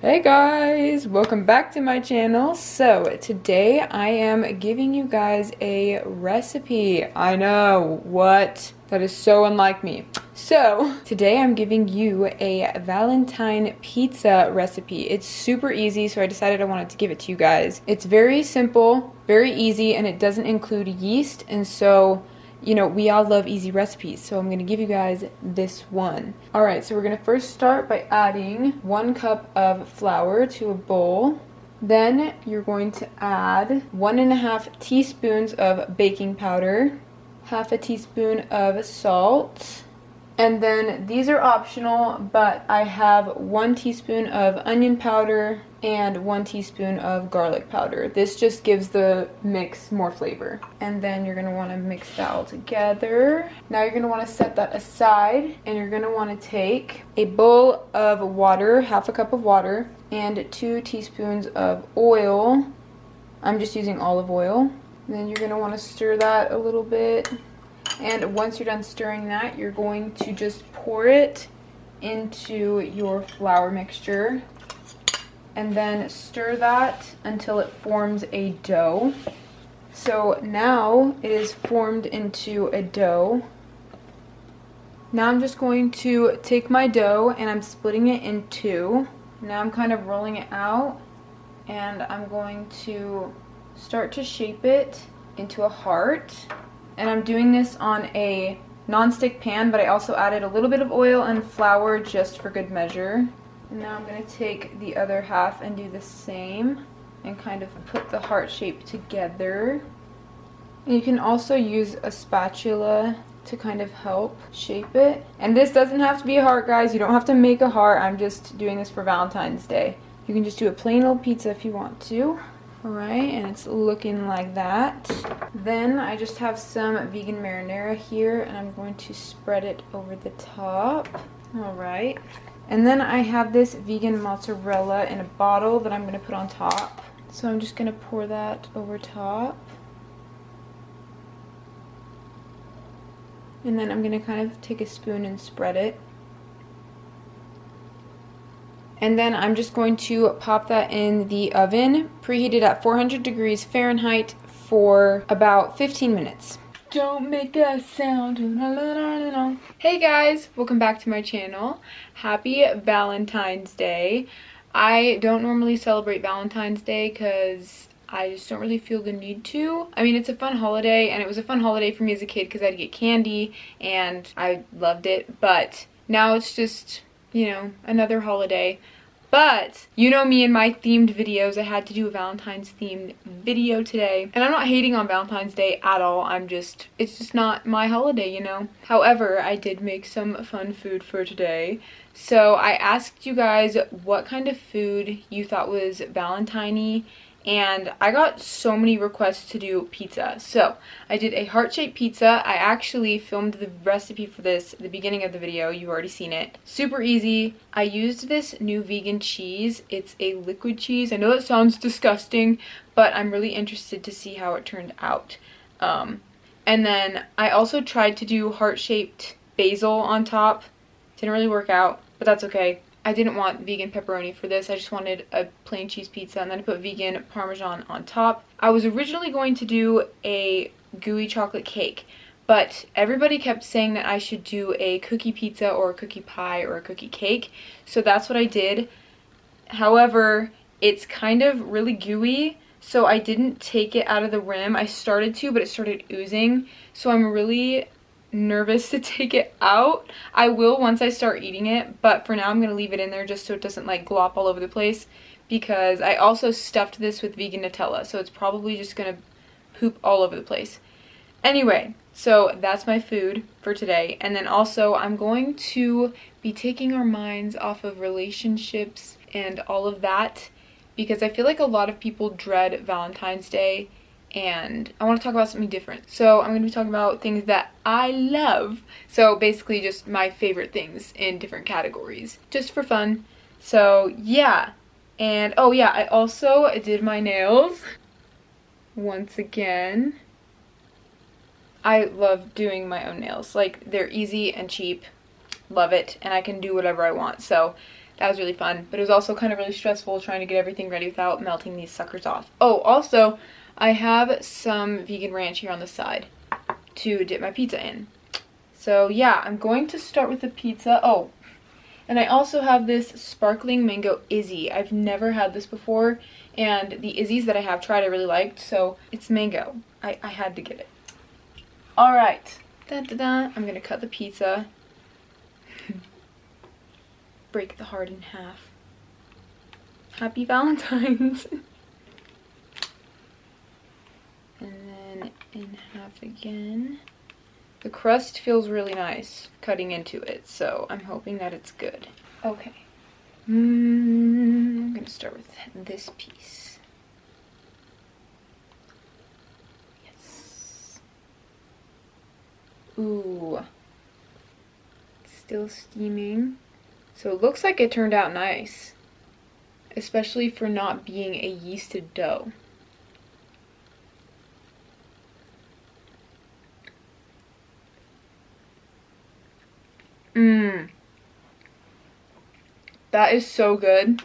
Hey guys, welcome back to my channel. So today I am giving you guys a recipe. I know, what? That is so unlike me. So today I'm giving you a Valentine pizza recipe. It's super easy, so I decided I wanted to give it to you guys. It's very simple, very easy, and it doesn't include yeast, and so you know, we all love easy recipes, so I'm going to give you guys this one. Alright, so we're going to first start by adding 1 cup of flour to a bowl. Then you're going to add 1.5 teaspoons of baking powder, half a teaspoon of salt, and then these are optional, but I have 1 teaspoon of onion powder and 1 teaspoon of garlic powder. This just gives the mix more flavor. And then you're gonna wanna mix that all together. Now you're gonna wanna set that aside, and you're gonna wanna take a bowl of water, half a cup of water, and 2 teaspoons of oil. I'm just using olive oil. And then you're gonna wanna stir that a little bit. And once you're done stirring that, you're going to just pour it into your flour mixture and then stir that until it forms a dough. So now it is formed into a dough. Now I'm just going to take my dough and I'm splitting it in 2. Now I'm kind of rolling it out, and I'm going to start to shape it into a heart. And I'm doing this on a non-stick pan, but I also added a little bit of oil and flour just for good measure. And now I'm going to take the other half and do the same and kind of put the heart shape together. And you can also use a spatula to kind of help shape it. And this doesn't have to be a heart, guys. You don't have to make a heart. I'm just doing this for Valentine's Day. You can just do a plain old pizza if you want to. Alright, and it's looking like that. Then I just have some vegan marinara here, and I'm going to spread it over the top. Alright. And then I have this vegan mozzarella in a bottle that I'm going to put on top. So I'm just going to pour that over top. And then I'm going to kind of take a spoon and spread it. And then I'm just going to pop that in the oven, preheated at 400 degrees Fahrenheit for about 15 minutes. Don't make that sound. Hey guys, welcome back to my channel. Happy Valentine's Day. I don't normally celebrate Valentine's Day because I just don't really feel the need to. I mean, it's a fun holiday, and it was a fun holiday for me as a kid because I had to get candy and I loved it, but now it's just, you know, another holiday. But you know me and my themed videos. I had to do a Valentine's themed video today, and I'm not hating on Valentine's Day at all. It's just not my holiday, you know. However, I did make some fun food for today. So I asked you guys what kind of food you thought was Valentine-y, and I got so many requests to do pizza. So I did a heart-shaped pizza. I actually filmed the recipe for this at the beginning of the video. You've already seen it. Super easy. I used this new vegan cheese. It's a liquid cheese. I know that sounds disgusting, but I'm really interested to see how it turned out. And then I also tried to do heart-shaped basil on top. Didn't really work out, but that's okay. I didn't want vegan pepperoni for this. I just wanted a plain cheese pizza, and then I put vegan parmesan on top. I was originally going to do a gooey chocolate cake, but everybody kept saying that I should do a cookie pizza or a cookie pie or a cookie cake, so that's what I did. However, it's kind of really gooey, so I didn't take it out of the rim. I started to, but it started oozing, so I'm really nervous to take it out. I will once I start eating it, but for now I'm going to leave it in there just so it doesn't like glop all over the place, because I also stuffed this with vegan Nutella, so it's probably just going to poop all over the place. Anyway, so that's my food for today. And then also I'm going to be taking our minds off of relationships and all of that, because I feel like a lot of people dread Valentine's Day, and I want to talk about something different. So I'm going to be talking about things that I love. So basically just my favorite things in different categories, just for fun. So yeah. And oh yeah, I also did my nails once again. I love doing my own nails. Like, they're easy and cheap. Love it. And I can do whatever I want. So That was really fun, but it was also kind of really stressful trying to get everything ready without melting these suckers off. Oh, also, I have some vegan ranch here on the side to dip my pizza in. So yeah, I'm going to start with the pizza. Oh, and I also have this sparkling mango Izzy. I've never had this before, and the Izzy's that I have tried I really liked, so it's mango. I had to get it. Alright, I'm gonna cut the pizza. Break the heart in half. Happy Valentine's. And then in half again. The crust feels really nice cutting into it, so I'm hoping that it's good. Okay. I'm gonna start with this piece. Yes. Ooh. It's still steaming. So it looks like it turned out nice, especially for not being a yeasted dough. That is so good.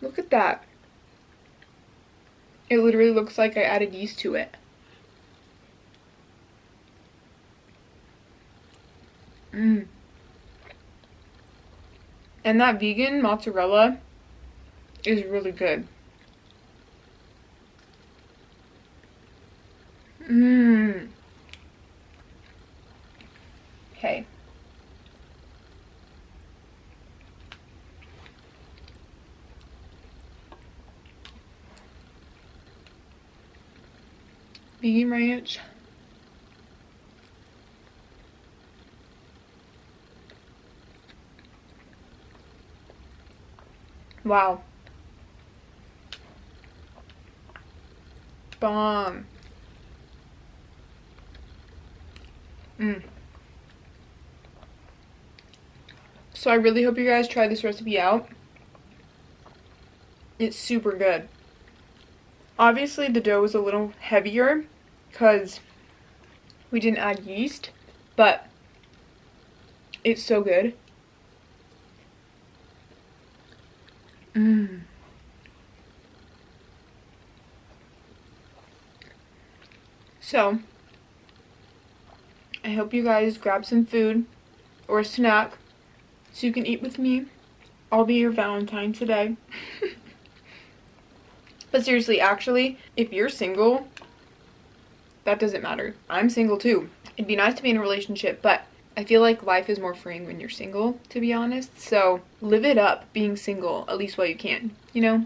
Look at that. It literally looks like I added yeast to it. And that vegan mozzarella is really good. Okay. Vegan ranch. Wow. Bomb. So I really hope you guys try this recipe out. It's super good. Obviously the dough was a little heavier because we didn't add yeast, but it's so good. So I hope you guys grab some food or a snack so you can eat with me. I'll be your Valentine today. But seriously, actually, if you're single, that doesn't matter. I'm single too. It'd be nice to be in a relationship, but I feel like life is more freeing when you're single, to be honest. So live it up being single, at least while you can, you know?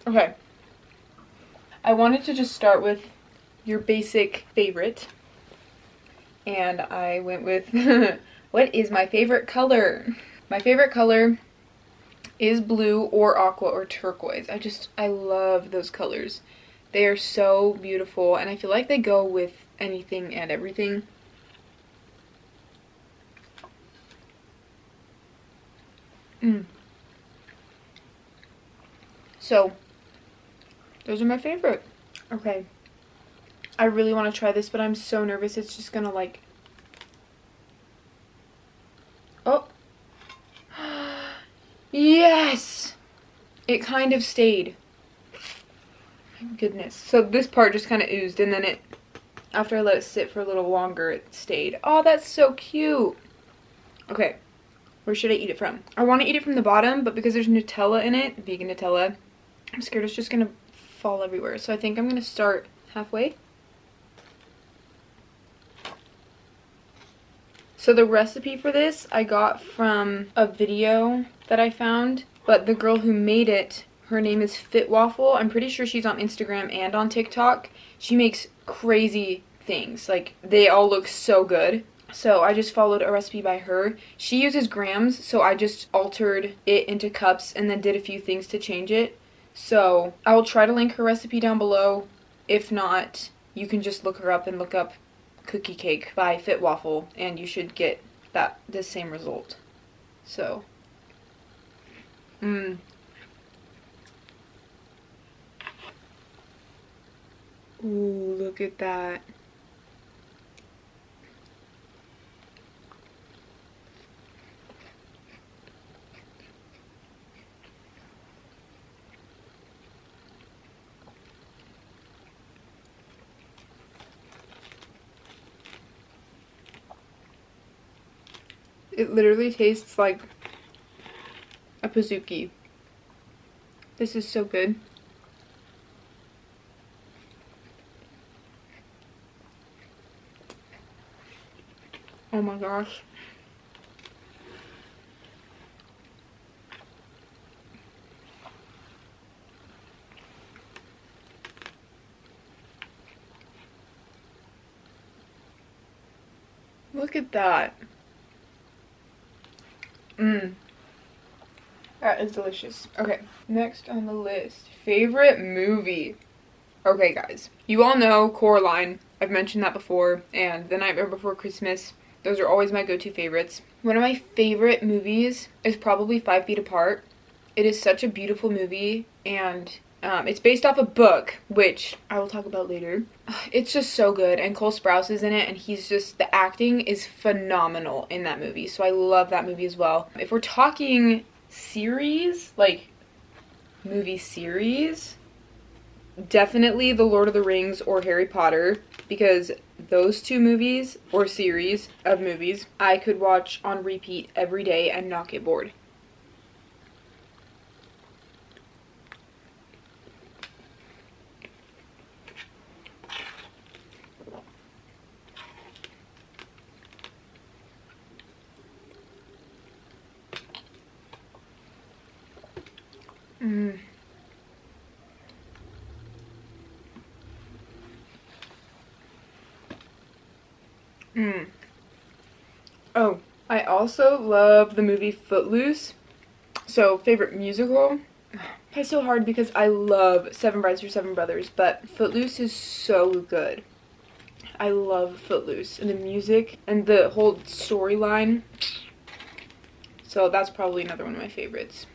Okay. I wanted to just start with your basic favorite. And I went with, what is my favorite color? My favorite color is blue or aqua or turquoise. I love those colors. They are so beautiful, and I feel like they go with anything and everything. So, those are my favorite. Okay. I really want to try this, but I'm so nervous it's just gonna like... Oh! Yes! It kind of stayed. My goodness. So this part just kind of oozed, and then it, after I let it sit for a little longer, it stayed. Oh, that's so cute! Okay. Where should I eat it from? I want to eat it from the bottom, but because there's Nutella in it, vegan Nutella, I'm scared it's just gonna fall everywhere. So I think I'm gonna start halfway. So the recipe for this I got from a video that I found, but the girl who made it, her name is Fit Waffle. I'm pretty sure she's on Instagram and on TikTok. She makes crazy things. Like, they all look so good. So I just followed a recipe by her. She uses grams, so I just altered it into cups and then did a few things to change it. So I will try to link her recipe down below. If not, you can just look her up and look up Cookie Cake by Fit Waffle, and you should get the same result. So, Ooh, look at that. It literally tastes like a Pizookie. This is so good. Oh my gosh. Look at that. That is delicious. Okay, next on the list, favorite movie. Okay, guys, you all know Coraline. I've mentioned that before, and The Nightmare Before Christmas. Those are always my go-to favorites. One of my favorite movies is probably 5 Feet Apart. It is such a beautiful movie, and it's based off a book, which I will talk about later. It's just so good, and Cole Sprouse is in it, and the acting is phenomenal in that movie, so I love that movie as well. If we're talking series, like movie series, definitely The Lord of the Rings or Harry Potter, because those two movies, or series of movies, I could watch on repeat every day and not get bored. Oh, I also love the movie Footloose. So, favorite musical? It's so hard because I love Seven Brides for Seven Brothers, but Footloose is so good. I love Footloose and the music and the whole storyline. So that's probably another one of my favorites.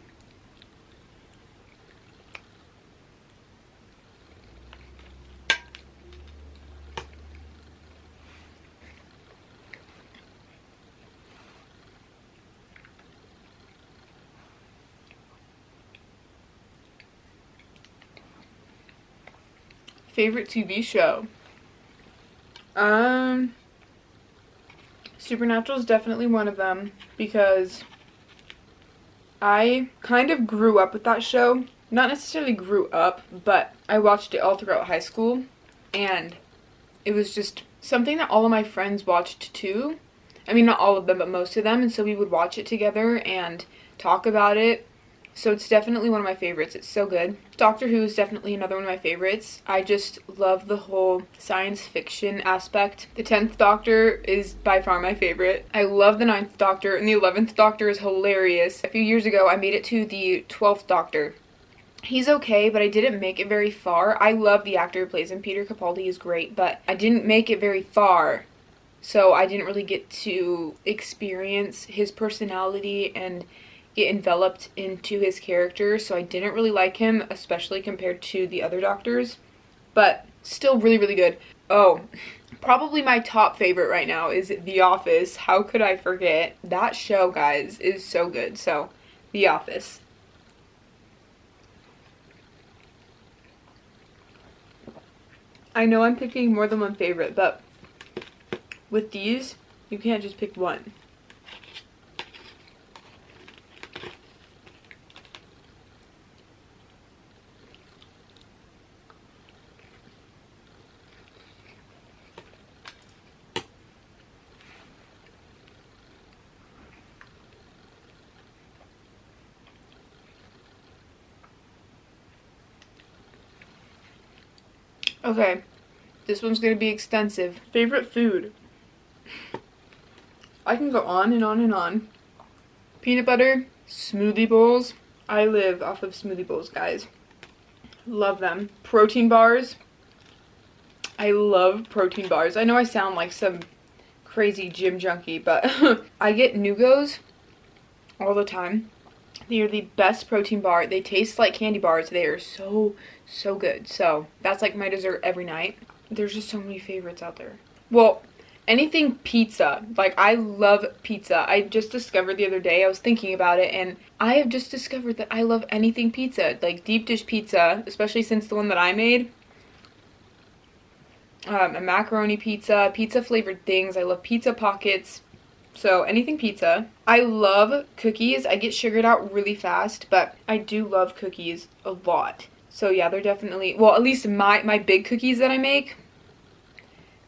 Favorite TV show? Supernatural is definitely one of them because I kind of grew up with that show. Not necessarily grew up, but I watched it all throughout high school, and it was just something that all of my friends watched too. I mean, not all of them, but most of them, and so we would watch it together and talk about it. So it's definitely one of my favorites. It's so good. Doctor Who is definitely another one of my favorites. I just love the whole science fiction aspect. The 10th Doctor is by far my favorite. I love the 9th Doctor, and the 11th Doctor is hilarious. A few years ago, I made it to the 12th Doctor. He's okay, but I didn't make it very far. I love the actor who plays him. Peter Capaldi is great, but I didn't make it very far. So I didn't really get to experience his personality and get enveloped into his character, so I didn't really like him, especially compared to the other doctors, but still really, really good. Oh, probably my top favorite right now is The Office. How could I forget? That show, guys, is so good. So, The Office. I know I'm picking more than one favorite, but with these, you can't just pick one. Okay, this one's gonna be extensive. Favorite food? I can go on and on and on. Peanut butter, smoothie bowls. I live off of smoothie bowls, guys. Love them. Protein bars. I love protein bars. I know I sound like some crazy gym junkie, but I get Nugos all the time. They are the best protein bar. They taste like candy bars. They are so, so good. So that's like my dessert every night. There's just so many favorites out there. Well, anything pizza. Like, I love pizza. I just discovered the other day, I was thinking about it, and I have just discovered that I love anything pizza. Like deep dish pizza, especially since the one that I made. A macaroni pizza, pizza flavored things. I love pizza pockets. So anything pizza. I love cookies. I get sugared out really fast, but I do love cookies a lot. So yeah, they're definitely, well, at least my big cookies that I make,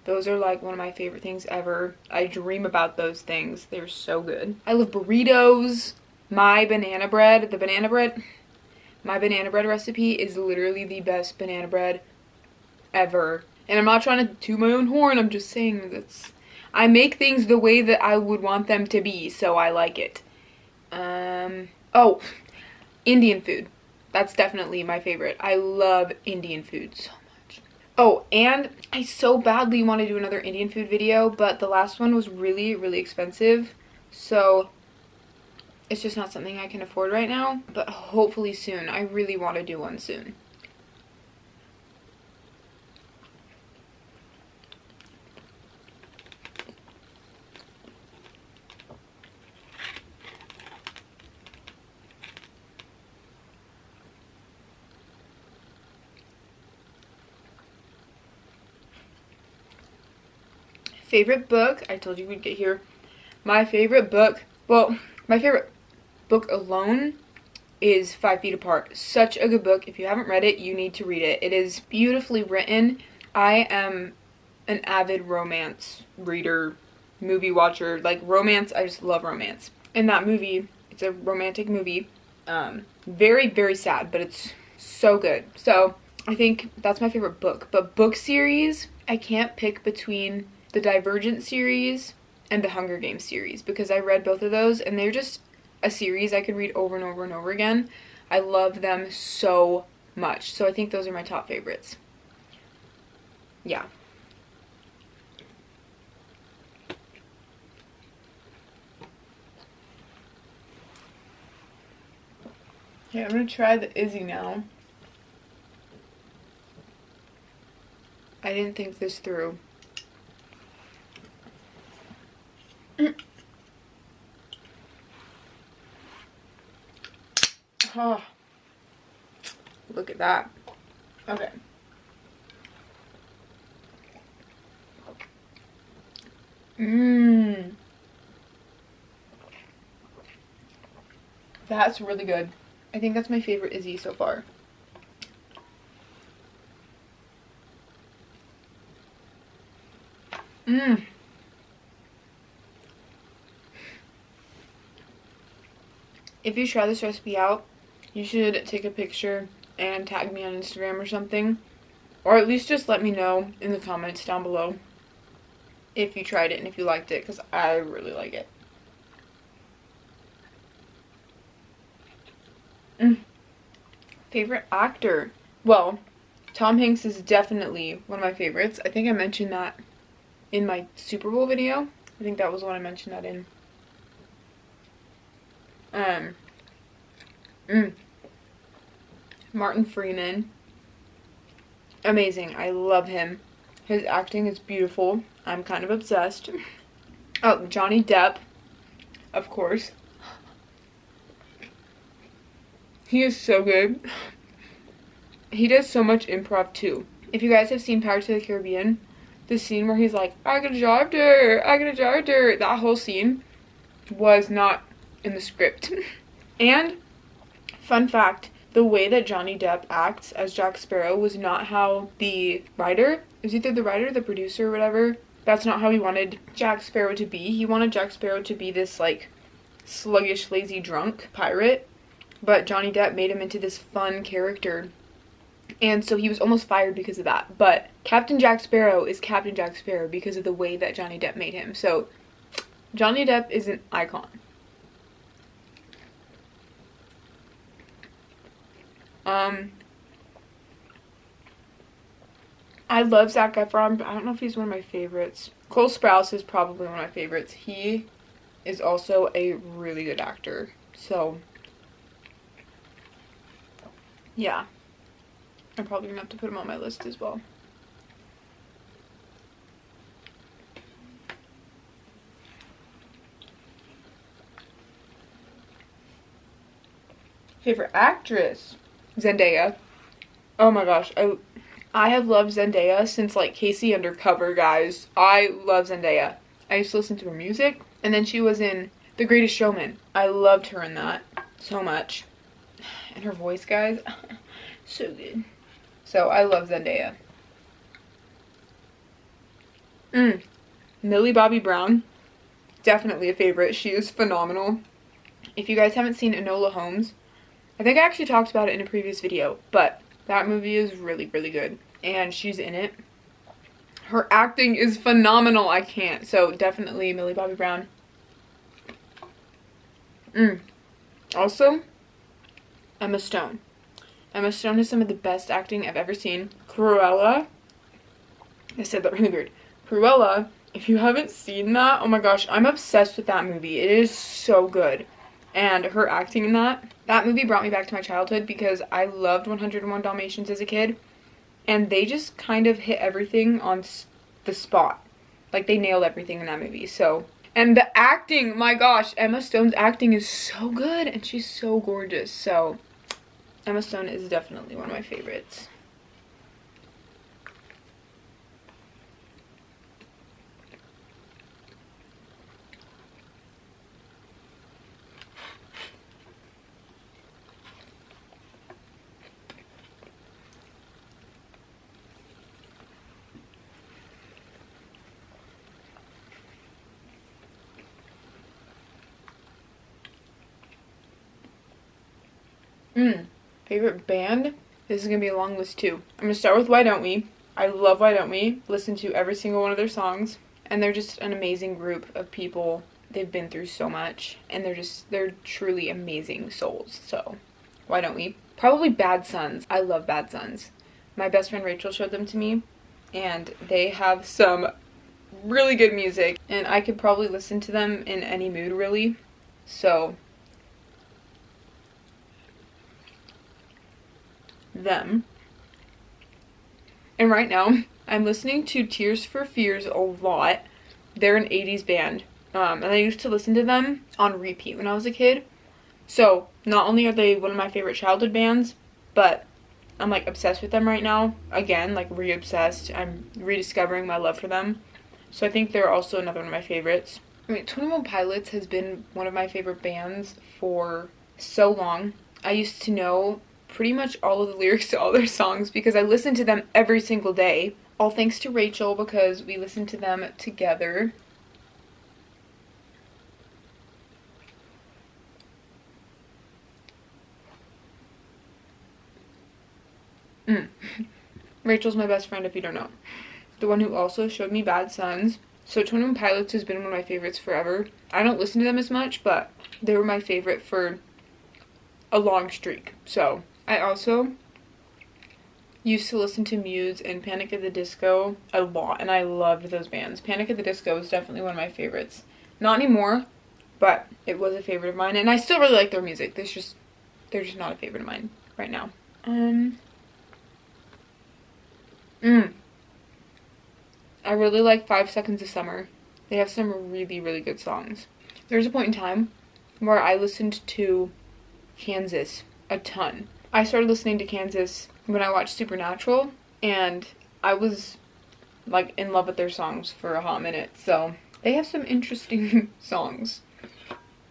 those are like one of my favorite things ever. I dream about those things. They're so good. I love burritos. My banana bread recipe is literally the best banana bread ever. And I'm not trying to toot my own horn. I'm just saying that's, I make things the way that I would want them to be, so I like it. Oh, Indian food. That's definitely my favorite. I love Indian food so much. Oh, and I so badly want to do another Indian food video, but the last one was really, really expensive. So it's just not something I can afford right now, but hopefully soon. I really want to do one soon. Favorite book, I told you we'd get here. My favorite book, well, my favorite book alone is 5 Feet Apart. Such a good book. If you haven't read it, you need to read it. It is beautifully written. I am an avid romance reader, movie watcher. Like romance, I just love romance. And that movie, it's a romantic movie. Very, very sad, but it's so good. So I think that's my favorite book. But book series, I can't pick between the Divergent series and the Hunger Games series, because I read both of those and they're just a series I could read over and over and over again. I love them so much. So I think those are my top favorites. Yeah. Okay, I'm gonna try the Izzy now. I didn't think this through. Oh, look at that. Okay. That's really good. I think that's my favorite Izzy so far. If you try this recipe out, you should take a picture and tag me on Instagram or something. Or at least just let me know in the comments down below if you tried it and if you liked it, because I really like it. Favorite actor? Well, Tom Hanks is definitely one of my favorites. I think I mentioned that in my Super Bowl video. I think that was the one I mentioned that in. Martin Freeman. Amazing. I love him. His acting is beautiful. I'm kind of obsessed. Oh, Johnny Depp. Of course. He is so good. He does so much improv too. If you guys have seen Pirates of the Caribbean, the scene where he's like, I got a job there, I got a job there, that whole scene was not in the script. And, fun fact, the way that Johnny Depp acts as Jack Sparrow was not how the writer, it was either the writer or the producer or whatever, that's not how he wanted Jack Sparrow to be. He wanted Jack Sparrow to be this, like, sluggish, lazy, drunk pirate, but Johnny Depp made him into this fun character. And so he was almost fired because of that. But Captain Jack Sparrow is Captain Jack Sparrow because of the way that Johnny Depp made him. So Johnny Depp is an icon. I love Zac Efron, but I don't know if he's one of my favorites. Cole Sprouse is probably one of my favorites. He is also a really good actor. So, yeah. I'm probably gonna have to put them on my list as well. Favorite actress? Zendaya. Oh my gosh, I have loved Zendaya since like Casey Undercover, guys. I love Zendaya. I used to listen to her music, and then she was in The Greatest Showman. I loved her in that so much. And her voice, guys, so good. So I love Zendaya. Millie Bobby Brown, definitely a favorite. She is phenomenal. If you guys haven't seen Enola Holmes, I think I actually talked about it in a previous video, but that movie is really, really good. And she's in it. Her acting is phenomenal. I can't. So definitely Millie Bobby Brown. Also, Emma Stone. Emma Stone has some of the best acting I've ever seen. Cruella. I said that really weird. Cruella, if you haven't seen that, oh my gosh, I'm obsessed with that movie. It is so good. And her acting in that movie brought me back to my childhood because I loved 101 Dalmatians as a kid. And they just kind of hit everything on the spot. Like, they nailed everything in that movie. So, and the acting, my gosh, Emma Stone's acting is so good. And she's so gorgeous. So, Emma Stone is definitely one of my favorites. Favorite band? This is going to be a long list too. I'm going to start with Why Don't We. I love Why Don't We. Listen to every single one of their songs. And they're just an amazing group of people. They've been through so much. And they're truly amazing souls. So, Why Don't We? Probably Bad Sons. I love Bad Sons. My best friend Rachel showed them to me. And they have some really good music. And I could probably listen to them in any mood, really. So, them. And right now, I'm listening to Tears for Fears a lot. They're an 80s band. And I used to listen to them on repeat when I was a kid. So, not only are they one of my favorite childhood bands, but I'm like obsessed with them right now. Again, like re-obsessed. I'm rediscovering my love for them. So I think they're also another one of my favorites. I mean, 21 Pilots has been one of my favorite bands for so long. I used to know pretty much all of the lyrics to all their songs because I listen to them every single day. All thanks to Rachel because we listen to them together. Rachel's my best friend if you don't know. The one who also showed me Bad Sons. So 21 Pilots has been one of my favorites forever. I don't listen to them as much, but they were my favorite for a long streak. So I also used to listen to Muse and Panic at the Disco a lot, and I loved those bands. Panic at the Disco was definitely one of my favorites. Not anymore, but it was a favorite of mine, and I still really like their music. They're just not a favorite of mine right now. I really like 5 Seconds of Summer. They have some really, really good songs. There's a point in time where I listened to Kansas a ton. I started listening to Kansas when I watched Supernatural, and I was like in love with their songs for a hot minute. So they have some interesting songs.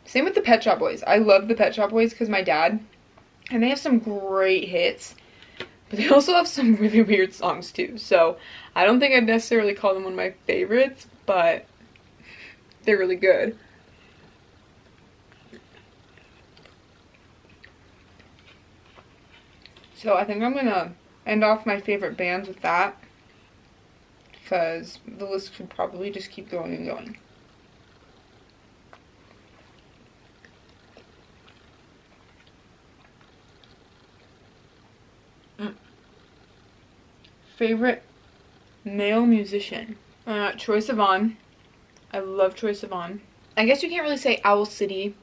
Same with the Pet Shop Boys. I love the Pet Shop Boys because my dad, and they have some great hits, but they also have some really weird songs too. So I don't think I'd necessarily call them one of my favorites, but they're really good. So I think I'm gonna end off my favorite bands with that, because the list could probably just keep going and going. Favorite male musician? Troye Sivan. I love Troye Sivan. I guess you can't really say Owl City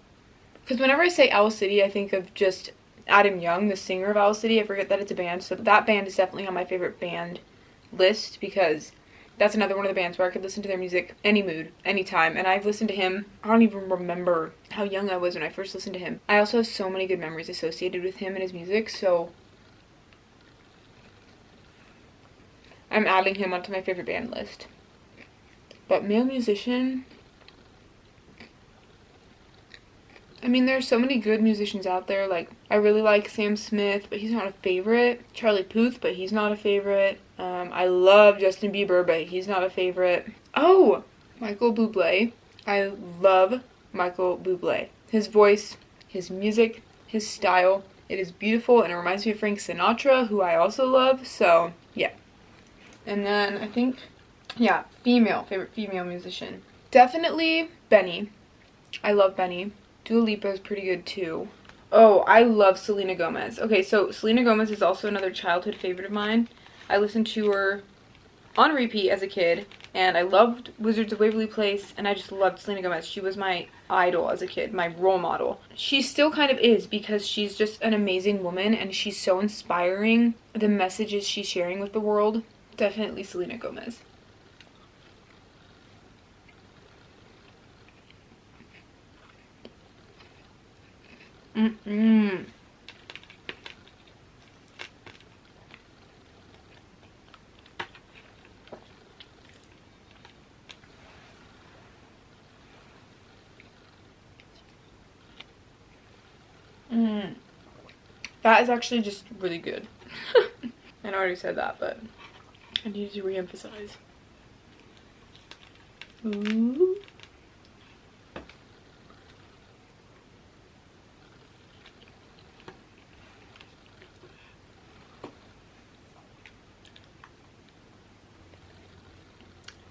Because whenever I say Owl City, I think of just Adam Young, the singer of Owl City. I forget that it's a band. So that band is definitely on my favorite band list, because that's another one of the bands where I could listen to their music any mood, anytime. And I've listened to him, I don't even remember how young I was when I first listened to him. I also have so many good memories associated with him and his music, so I'm adding him onto my favorite band list. But male musician, I mean, there's so many good musicians out there. Like, I really like Sam Smith, but he's not a favorite. Charlie Puth, but he's not a favorite. I love Justin Bieber, but he's not a favorite. Oh, Michael Bublé. I love Michael Bublé. His voice, his music, his style. It is beautiful, and it reminds me of Frank Sinatra, who I also love. So, yeah. And then I think, yeah, favorite female musician. Definitely Benny. I love Benny. Dua Lipa is pretty good too. Oh, I love Selena Gomez. Okay, so Selena Gomez is also another childhood favorite of mine. I listened to her on repeat as a kid, and I loved Wizards of Waverly Place, and I just loved Selena Gomez. She was my idol as a kid, my role model. She still kind of is, because she's just an amazing woman, and she's so inspiring. The messages she's sharing with the world. Definitely Selena Gomez. That is actually just really good. I already said that, but I need to re-emphasize. Ooh.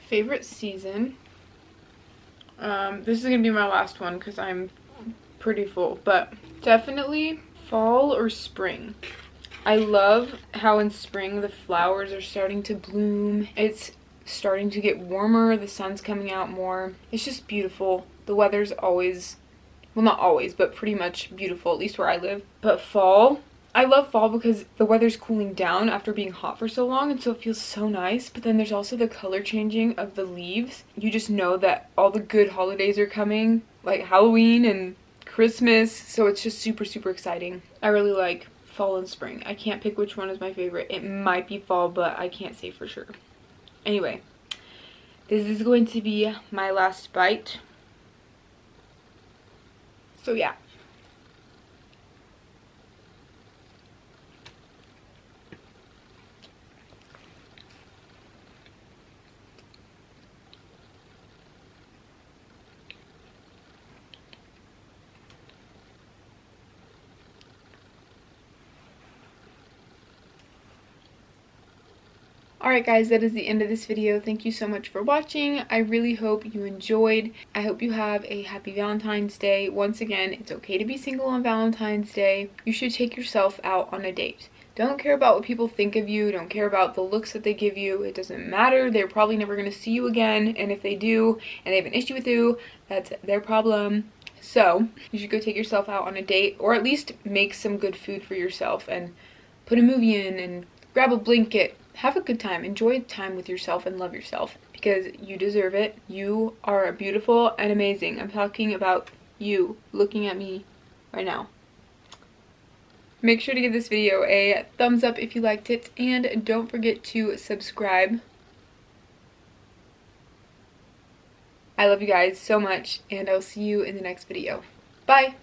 Favorite season? This is gonna be my last one because I'm pretty full, but definitely fall or spring. I love how in spring the flowers are starting to bloom. It's starting to get warmer, the sun's coming out more. It's just beautiful. The weather's always, well, not always, but pretty much beautiful, at least where I live. But fall, I love fall because the weather's cooling down after being hot for so long, and so it feels so nice. But then there's also the color changing of the leaves. You just know that all the good holidays are coming, like Halloween and Christmas, so it's just super, super exciting. I really like fall and spring. I can't pick which one is my favorite. It might be fall, but I can't say for sure. Anyway, this is going to be my last bite. So yeah. Alright guys, that is the end of this video. Thank you so much for watching. I really hope you enjoyed. I hope you have a happy Valentine's Day. Once again, it's okay to be single on Valentine's Day. You should take yourself out on a date. Don't care about what people think of you. Don't care about the looks that they give you. It doesn't matter. They're probably never going to see you again. And if they do, and they have an issue with you, that's their problem. So, you should go take yourself out on a date, or at least make some good food for yourself and put a movie in and grab a blanket. Have a good time. Enjoy time with yourself and love yourself, because you deserve it. You are beautiful and amazing. I'm talking about you looking at me right now. Make sure to give this video a thumbs up if you liked it, and don't forget to subscribe. I love you guys so much, and I'll see you in the next video. Bye!